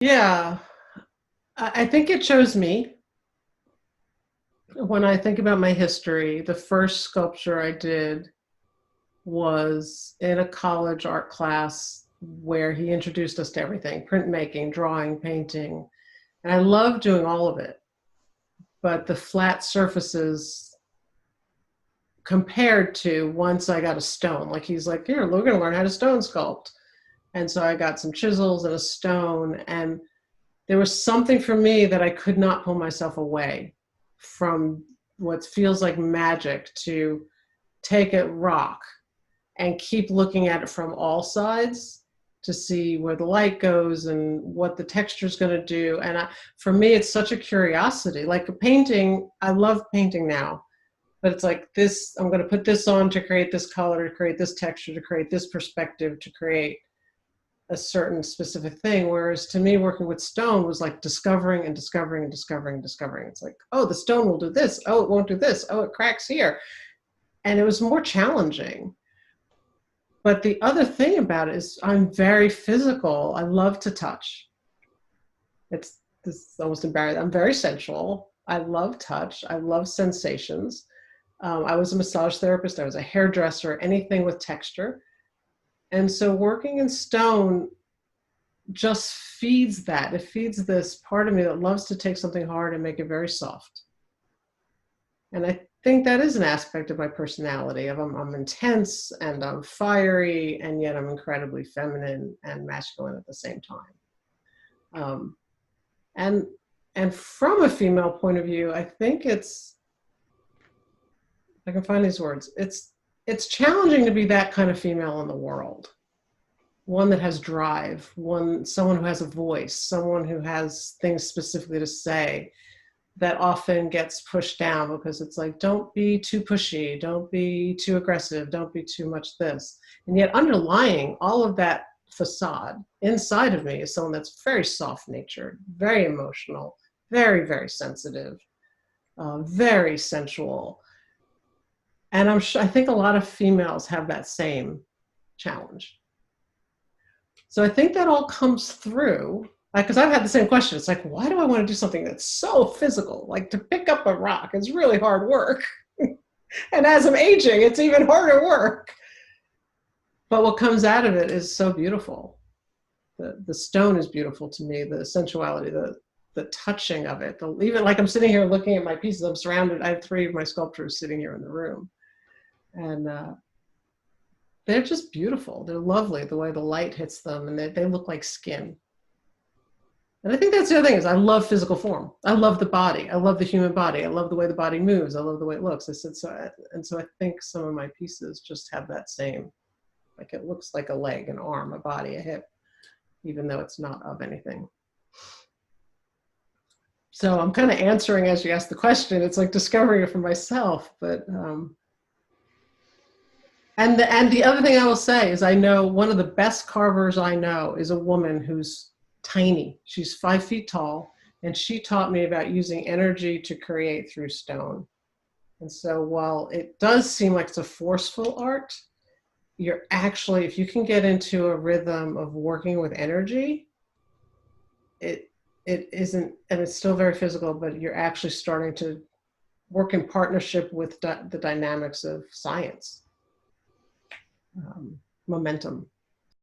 Yeah, I think it chose me. When I think about my history, the first sculpture I did was in a college art class where he introduced us to everything: printmaking, drawing, painting. And I love doing all of it. But the flat surfaces compared to once I got a stone, like he's like, here, we're going to learn how to stone sculpt. And so I got some chisels and a stone. And there was something for me that I could not pull myself away from what feels like magic to take a rock and keep looking at it from all sides to see where the light goes and what the texture is going to do. And for me, it's such a curiosity. Like a painting, I love painting now, but it's like this, I'm going to put this on to create this color, to create this texture, to create this perspective, to create a certain specific thing. Whereas to me, working with stone was like discovering and discovering and discovering and discovering. It's like, oh, the stone will do this. Oh, it won't do this. Oh, it cracks here. And it was more challenging. But the other thing about it is I'm very physical. I love to touch. It's this is almost embarrassing. I'm very sensual. I love touch. I love sensations. I was a massage therapist. I was a hairdresser, anything with texture. And so working in stone just feeds that. It feeds this part of me that loves to take something hard and make it very soft. And I think that is an aspect of my personality. I'm intense and I'm fiery, and yet I'm incredibly feminine and masculine at the same time. Um, and and from a female point of view, I think it's, I can find these words. It's challenging to be that kind of female in the world. One that has drive, someone who has a voice, someone who has things specifically to say, that often gets pushed down because it's like, don't be too pushy, don't be too aggressive, don't be too much this. And yet underlying all of that facade inside of me is someone that's very soft natured, very emotional, very, very sensitive, very sensual. And I think a lot of females have that same challenge. So I think that all comes through, because I've had the same question. It's like, why do I want to do something that's so physical? Like to pick up a rock is really hard work. And as I'm aging, it's even harder work. But what comes out of it is so beautiful. The stone is beautiful to me, the sensuality, the touching of it. Even like I'm sitting here looking at my pieces, I'm surrounded, I have three of my sculptures sitting here in the room. And they're just beautiful. They're lovely, the way the light hits them, and they look like skin. And I think that's the other thing is I love physical form. I love the body. I love the human body. I love the way the body moves. I love the way it looks. I said so, and so I think some of my pieces just have that same, like it looks like a leg, an arm, a body, a hip, even though it's not of anything. So I'm kind of answering as you ask the question. It's like discovering it for myself, but and the other thing I will say is I know one of the best carvers I know is a woman who's tiny. She's 5 feet tall, and she taught me about using energy to create through stone. And so while it does seem like it's a forceful art, you're actually, if you can get into a rhythm of working with energy, it isn't, and it's still very physical, but you're actually starting to work in partnership with the dynamics of science, momentum.